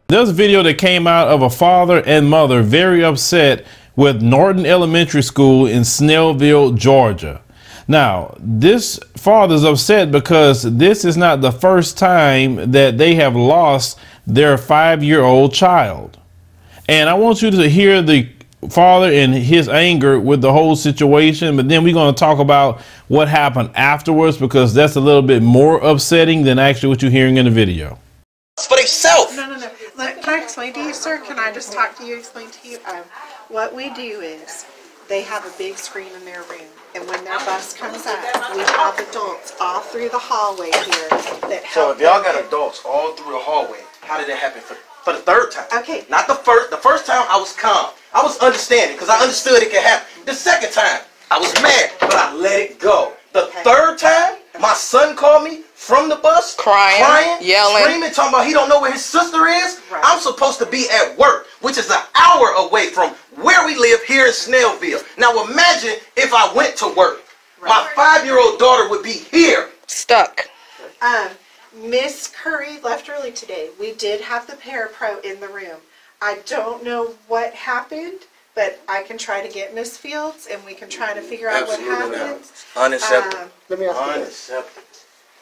There's a video that came out of a father and mother very upset with Norton Elementary School in Snellville, Georgia. Now, this father's upset because this is not the first time that they have lost their 5-year-old child. And I want you to hear the father and his anger with the whole situation, but then we're going to talk about what happened afterwards, because that's a little bit more upsetting than actually what you're hearing in the video. For themselves. No. Can I explain to you, sir? Can I just talk to you, explain to you? What we do is they have a big screen in their room, and when their bus comes up, we have adults all through the hallway here that help. So if y'all got adults all through the hallway, how did that happen for the third time? Okay. Not the first. The first time I was calm. I was understanding because I understood it could happen. The second time I was mad, but I let it go. The third time, my son called me from the bus, crying, yelling, screaming, talking about he don't know where his sister is. Right. I'm supposed to be at work, which is an hour away from where we live here in Snellville. Now imagine if I went to work. Right. My 5-year-old daughter would be here. Stuck. Miss Curry left early today. We did have the parapro in the room. I don't know what happened, but I can try to get Miss Fields and we can try to figure out what happened. Unacceptable. Let me ask you Unacceptable.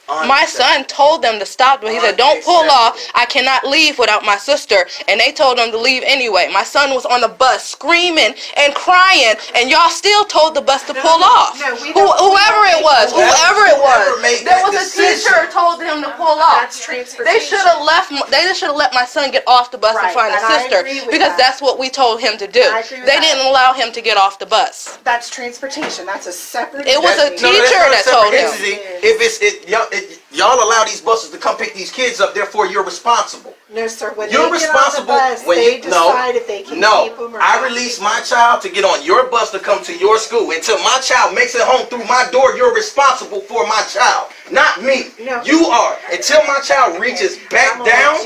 My son told them to stop, but he said, don't pull off. I cannot leave without my sister. And they told him to leave anyway. My son was on the bus screaming and crying, and y'all still told the bus to pull off. No, whoever it was. There was a teacher who told him to pull off. That's transportation. They should have left. They should have let my son get off the bus and find a sister, because that's what we told him to do. They didn't allow him to get off the bus. That's transportation. That's a separate. It was a teacher that told him. If y'all allow these buses to come pick these kids up, therefore you're responsible. No, sir. When you're they responsible get on the bus, when they decide if they can keep them or I not. release my child to get on your bus to come to your school. Until my child makes it home through my door, you're responsible for my child, not me. No. You are. Until my child reaches back down.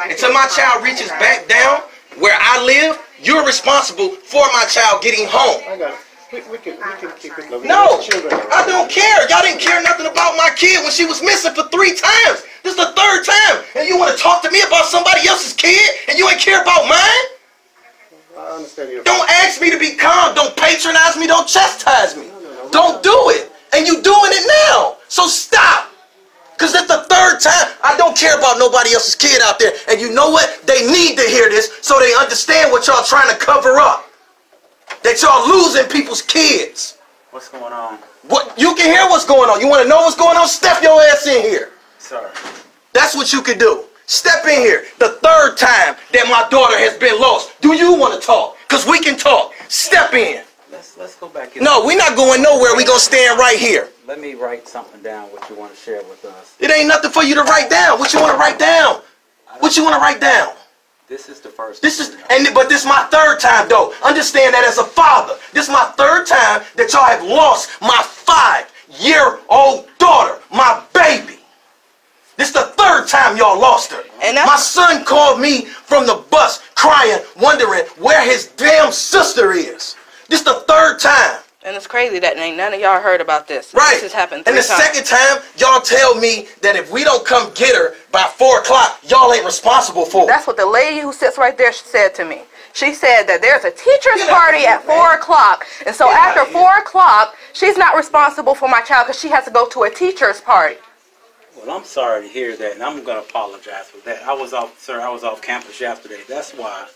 Until my child reaches back down where I live, you're responsible for my child getting home. I got it. We can keep it moving. No, I don't care. Y'all didn't care nothing about my kid when she was missing for 3 times. This is the 3rd time. And you want to talk to me about somebody else's kid and you ain't care about mine? I understand you. Don't ask me to be calm. Don't patronize me. Don't chastise me. Don't do it. And you doing it now. So stop. Because it's the 3rd time. I don't care about nobody else's kid out there. And you know what? They need to hear this so they understand what y'all trying to cover up. That y'all losing people's kids. What's going on? What you can hear what's going on. You want to know what's going on? Step your ass in here. Sorry. That's what you can do. Step in here. The 3rd time that my daughter has been lost. Do you want to talk? Because we can talk. Step in. Let's go back in. No, we're not going nowhere. We're going to stand right here. Let me write something down what you want to share with us. It ain't nothing for you to write down. What you want to write down? What you want to write down? This is the first. But this is my 3rd time though. Understand that as a father. This is my 3rd time that y'all have lost my 5-year-old daughter, my baby. This is the 3rd time y'all lost her. And my son called me from the bus crying, wondering where his damn sister is. This is the 3rd time. And it's crazy that ain't none of y'all heard about this. Right. This has happened 3 times. And the 2nd time, y'all tell me that if we don't come get her by 4 o'clock, y'all ain't responsible for her. That's what the lady who sits right there said to me. She said that there's a teacher's party at 4 o'clock. And so after 4 o'clock, she's not responsible for my child because she has to go to a teacher's party. Well, I'm sorry to hear that, and I'm going to apologize for that. I was off campus yesterday. That's why.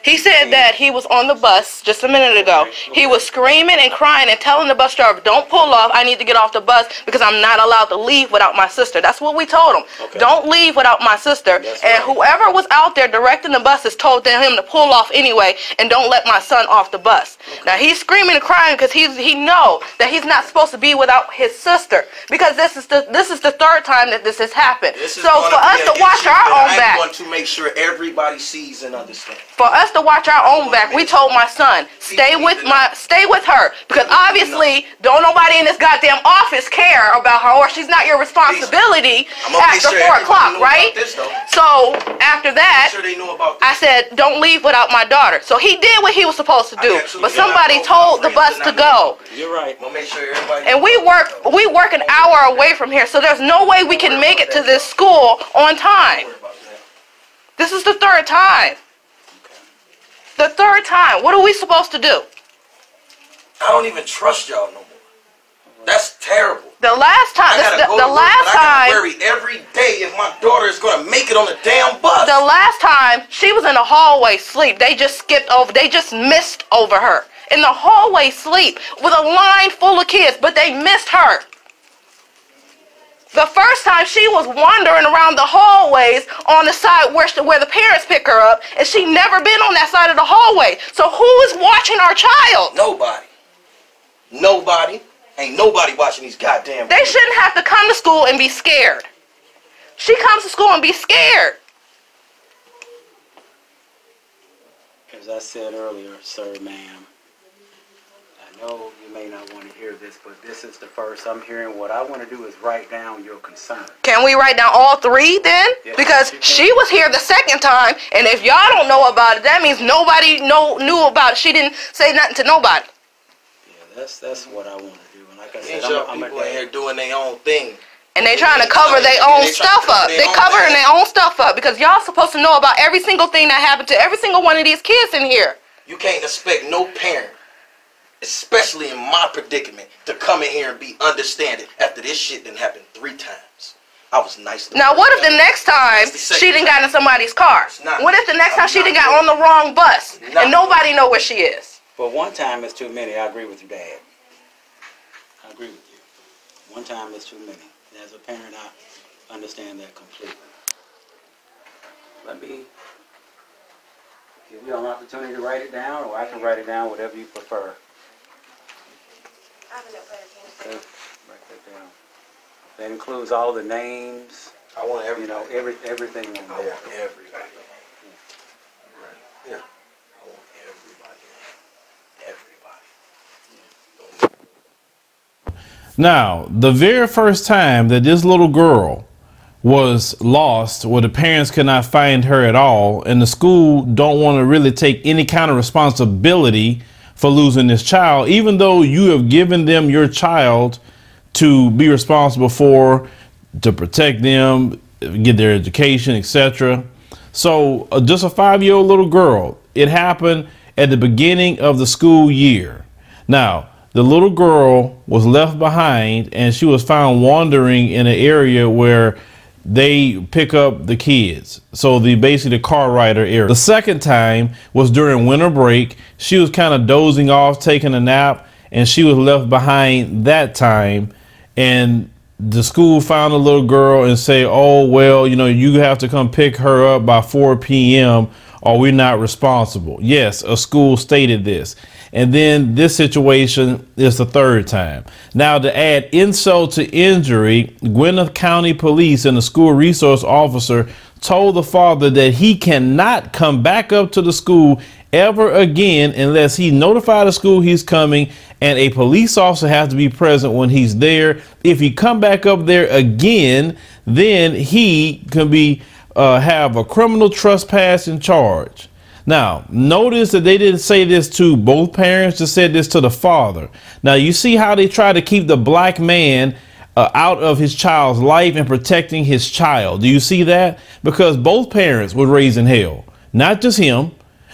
He said that he was on the bus just a minute ago. He was screaming and crying and telling the bus driver, don't pull off. I need to get off the bus because I'm not allowed to leave without my sister. That's what we told him. Okay. Don't leave without my sister. And whoever was out there directing the buses told him to pull off anyway and don't let my son off the bus. Okay. Now he's screaming and crying because he know that he's not supposed to be without his sister, because this is the 3rd time that this has happened. So for us to watch our own back, I want to make sure everybody sees and understands. For us to watch our own back, we told my son, stay with her, because obviously don't nobody in this goddamn office care about her, or she's not your responsibility after 4 o'clock, right? So after that, I said, don't leave without my daughter. So he did what he was supposed to do, but somebody told the bus to go. You're right. And we work an hour away from here, so there's no way we can make it to this school on time. This is the third time. The third time. What are we supposed to do? I don't even trust y'all no more. That's terrible. The last time, the last time, I gotta worry every day if my daughter is gonna make it on the damn bus. The last time she was in the hallway sleep, they just skipped over, they just missed over her. In the hallway sleep with a line full of kids, but they missed her. The first time she was wandering around the hallways on the side where the parents pick her up, and she never been on that side of the hallway. So who is watching our child? Nobody. Nobody. Ain't nobody watching these goddamn They shouldn't have to come to school and be scared. She comes to school and be scared. As I said earlier, sir, ma'am, I know you may not want to hear this, but this is the first I'm hearing. What I want to do is write down your concern. Can we write down all three then? Yes, because she was here the second time, and if y'all don't know about it, that means nobody knew about it. She didn't say nothing to nobody. Yeah, that's what I want to do. And like I said, I'm people in here doing their own thing. And they trying to cover their own stuff up. They covering their own stuff up because y'all supposed to know about every single thing that happened to every single one of these kids in here. You can't expect no parent, especially in my predicament, to come in here and be understanding after this shit didn't happen 3 times. I was nice to her. Now what if the next time she done got in somebody's car? What if the next time she done got on the wrong bus and nobody know where she is? But one time is too many. I agree with you, Dad. I agree with you. One time is too many. As a parent, I understand that completely. Let me give you an opportunity to write it down, or I can write it down, whatever you prefer. Okay, write that down. That includes all the names. I want everything. You know, everything in there. I want everybody. Yeah. I want everybody. Now, the very first time that this little girl was lost, where the parents could not find her at all, and the school don't want to really take any kind of responsibility for losing this child, even though you have given them your child to be responsible for, to protect them, get their education, etc. So just a 5-year-old little girl, it happened at the beginning of the school year. Now, the little girl was left behind and she was found wandering in an area where they pick up the kids. So basically the car rider area. The second time was during winter break. She was kind of dozing off, taking a nap, and she was left behind that time. And the school found the little girl and say, oh, well, you know, you have to come pick her up by 4 p.m. or we're not responsible. Yes, a school stated this. And then this situation is the third time. Now, to add insult to injury, Gwinnett County Police and the school resource officer told the father that he cannot come back up to the school ever again unless he notified the school he's coming, and a police officer has to be present when he's there. If he come back up there again, then he can be have a criminal trespassing charge. Now, notice that they didn't say this to both parents, just said this to the father. Now, you see how they try to keep the black man out of his child's life and protecting his child. Do you see that? Because both parents were raised in hell, not just him,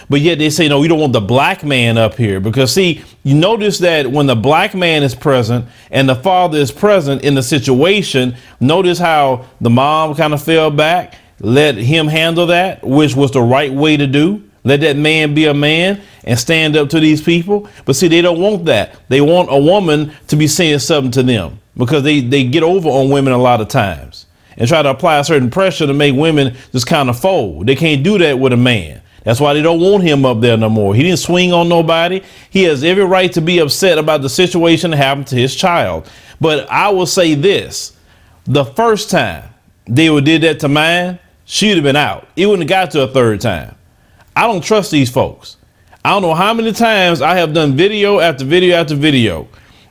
but yet they say, no, we don't want the black man up here. Because see, you notice that when the black man is present and the father is present in the situation, notice how the mom kind of fell back, let him handle that, which was the right way to do. Let that man be a man and stand up to these people. But see, they don't want that. They want a woman to be saying something to them because they get over on women a lot of times and try to apply a certain pressure to make women just kind of fold. They can't do that with a man. That's why they don't want him up there no more. He didn't swing on nobody. He has every right to be upset about the situation that happened to his child. But I will say this, the first time they did that to mine, she'd have been out. It wouldn't have got to a third time. I don't trust these folks. I don't know how many times I have done video after video after video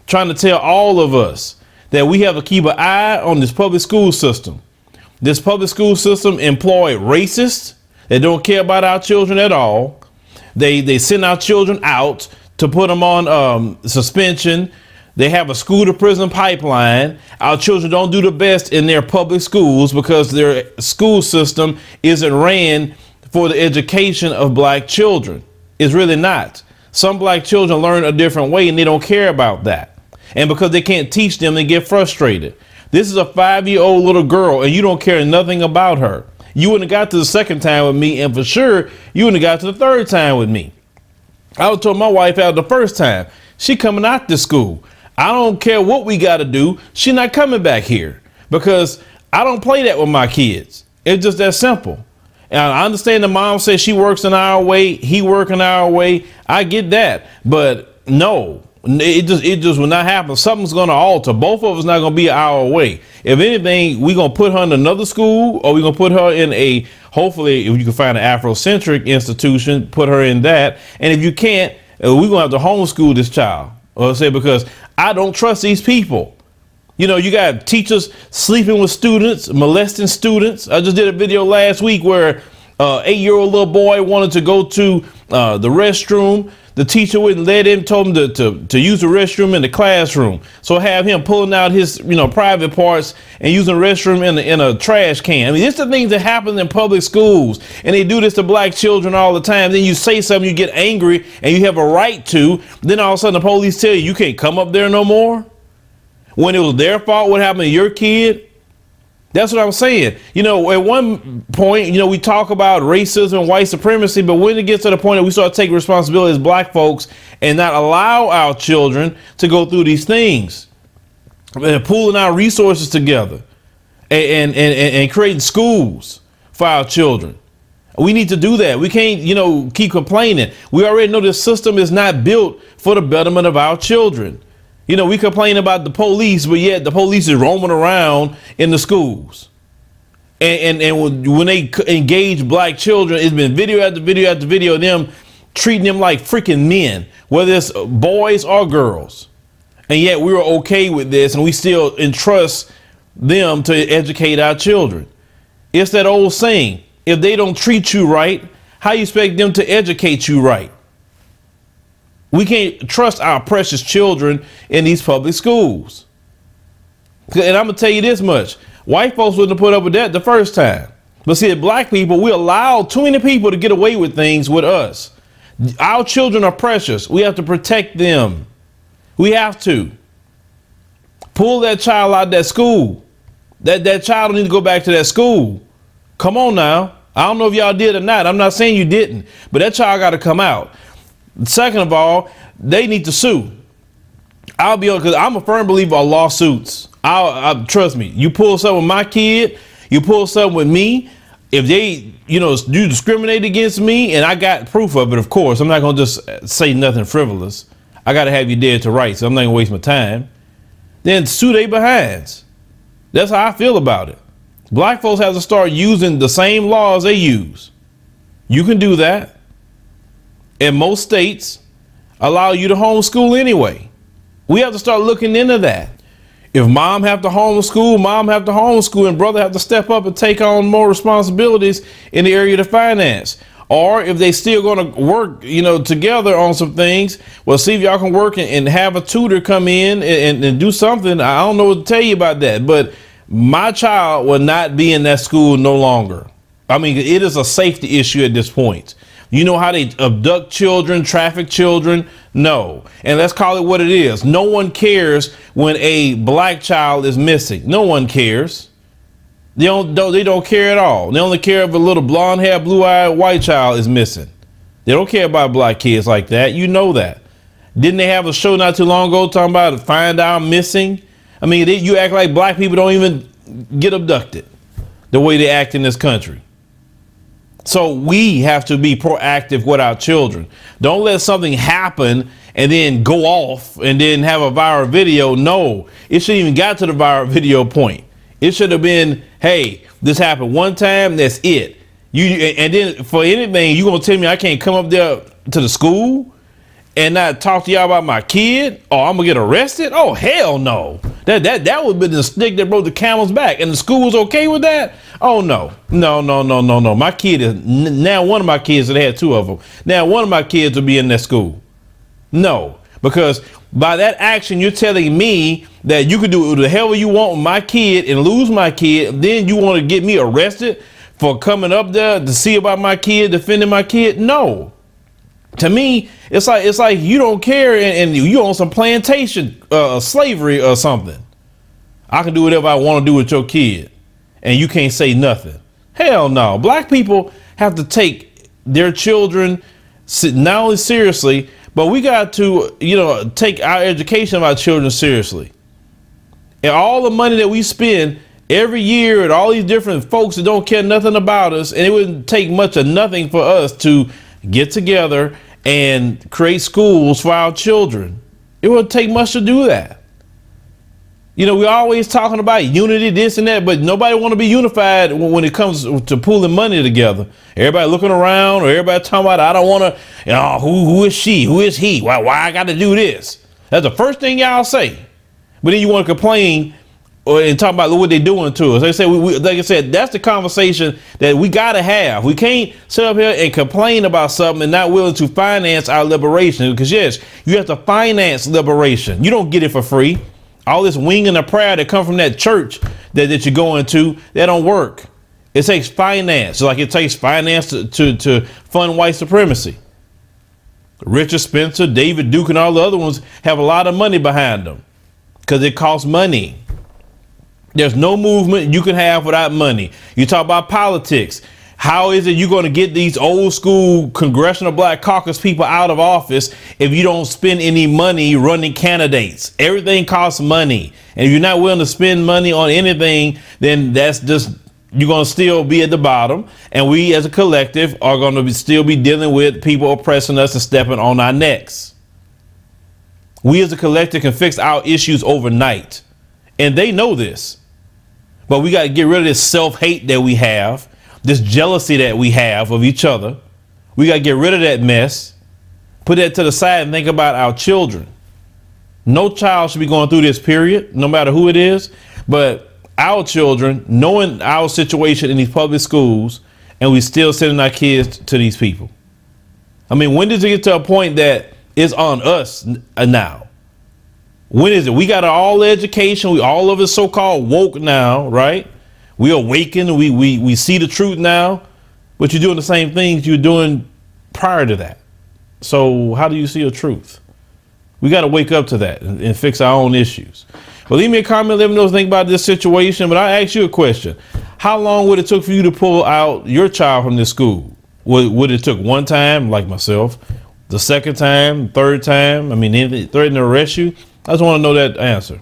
trying to tell all of us that we have to keep an eye on this public school system. This public school system employ racists that don't care about our children at all. They send our children out to put them on suspension. They have a school to prison pipeline. Our children don't do the best in their public schools because their school system isn't ran for the education of black children. It's really not. Some black children learn a different way and they don't care about that. And because they can't teach them, they get frustrated. This is a 5-year-old little girl and you don't care nothing about her. You wouldn't have got to the second time with me, and for sure, you wouldn't have got to the third time with me. I was told my wife out the first time, she coming out to school. I don't care what we got to do. She not coming back here because I don't play that with my kids. It's just that simple. And I understand the mom says she works an hour away, he work an hour away. I get that, but no. It just will not happen. Something's going to alter. Both of us not going to be an hour away. If anything, we're going to put her in another school, or we're going to put her in a, hopefully, if you can find an Afrocentric institution, put her in that. And if you can't, we're going to have to homeschool this child. Or say, because I don't trust these people. You know, you got teachers sleeping with students, molesting students. I just did a video last week where an 8-year-old little boy wanted to go to the restroom. The teacher wouldn't let him, told him to use the restroom in the classroom. So have him pulling out his, private parts and using the restroom in a trash can. I mean, it's the things that happen in public schools, and they do this to black children all the time. Then you say something, you get angry, and you have a right to. Then all of a sudden the police tell you can't come up there no more. When it was their fault, what happened to your kid? That's what I'm saying. At one point, we talk about racism and white supremacy, but when it gets to the point that we start taking responsibility as black folks and not allow our children to go through these things, and pooling our resources together and creating schools for our children. We need to do that. We can't, keep complaining. We already know this system is not built for the betterment of our children. We complain about the police, but yet the police is roaming around in the schools. And when they engage black children, it's been video after video after video of them treating them like freaking men, whether it's boys or girls. And yet we were okay with this, and we still entrust them to educate our children. It's that old saying, if they don't treat you right, how you expect them to educate you right? We can't trust our precious children in these public schools. And I'm going to tell you this much. White folks wouldn't have put up with that the first time. But see, black people, we allow too many people to get away with things with us. Our children are precious. We have to protect them. We have to. Pull that child out of that school. That child don't need to go back to that school. Come on now. I don't know if y'all did or not. I'm not saying you didn't. But that child got to come out. Second of all, they need to sue. Because I'm a firm believer of lawsuits. Trust me, you pull something with my kid, you pull something with me. If they, you discriminate against me, and I got proof of it, of course, I'm not going to just say nothing frivolous. I got to have you dead to rights. So I'm not going to waste my time. Then sue they behinds. That's how I feel about it. Black folks have to start using the same laws they use. You can do that. And most states allow you to homeschool anyway. We have to start looking into that. If mom have to homeschool, and brother have to step up and take on more responsibilities in the area of finance. Or if they still going to work, together on some things, well, see if y'all can work and have a tutor come in and do something. I don't know what to tell you about that, but my child will not be in that school no longer. I mean, it is a safety issue at this point. You know how they abduct children, traffic children? No. And let's call it what it is. No one cares when a black child is missing. No one cares. They don't care at all. They only care if a little blonde hair, blue eyed white child is missing. They don't care about black kids like that. You know that. Didn't they have a show not too long ago talking about find out missing? I mean, you act like black people don't even get abducted the way they act in this country. So we have to be proactive with our children. Don't let something happen and then go off and then have a viral video. No, it shouldn't even got to the viral video point. It should have been, hey, this happened one time, that's it. And then for anything, you gonna tell me I can't come up there to the school and not talk to y'all about my kid? Or I'm gonna get arrested? Oh, hell no. That would have been the stick that broke the camel's back. And the school was okay with that? Oh, no. No. My kid is, now one of my kids, that had two of them. Now one of my kids will be in that school. No, because by that action, you're telling me that you could do the hell you want with my kid and lose my kid. Then you want to get me arrested for coming up there to see about my kid, defending my kid? No. To me, it's like you don't care and you on some plantation slavery or something. I can do whatever I want to do with your kid and you can't say nothing. Hell no. Black people have to take their children not only seriously, but we got to, you know, take our education of our children seriously. And all the money that we spend every year and all these different folks that don't care nothing about us, and it wouldn't take much of nothing for us to get together and create schools for our children. It wouldn't take much to do that. You know, we're always talking about unity, this and that, but nobody want to be unified when it comes to pooling money together. Everybody looking around, or everybody talking about, I don't want to, you know, who is she? Who is he? Why I got to do this? That's the first thing y'all say. But then you want to complain and talk about what they're doing to us. They say, like I said, that's the conversation that we got to have. We can't sit up here and complain about something and not willing to finance our liberation. Because yes, you have to finance liberation. You don't get it for free. All this winging of prayer that come from that church that you're going to, that don't work. It takes finance, like it takes finance to fund white supremacy. Richard Spencer, David Duke, and all the other ones have a lot of money behind them because it costs money. There's no movement you can have without money. You talk about politics. How is it you're going to get these old school Congressional Black Caucus people out of office if you don't spend any money running candidates? Everything costs money. And if you're not willing to spend money on anything, then that's just, you're going to still be at the bottom. And we as a collective are going to still be dealing with people oppressing us and stepping on our necks. We as a collective can fix our issues overnight. And they know this. But we got to get rid of this self-hate that we have. This jealousy that we have of each other. We got to get rid of that mess. Put that to the side and think about our children. No child should be going through this, period, no matter who it is. But our children, knowing our situation in these public schools, and we still sending our kids to these people. I mean, when does it get to a point that it's on us now? When is it? We got all the education. We all of us so-called woke now, right? We awaken, we see the truth now, but you're doing the same things you were doing prior to that. So how do you see the truth? We got to wake up to that and fix our own issues. Well, leave me a comment, let me know what you think about this situation. But I ask you a question. How long would it took for you to pull out your child from this school? Would it took one time, like myself, the second time, third time? I mean, threaten to arrest you? I just want to know that answer.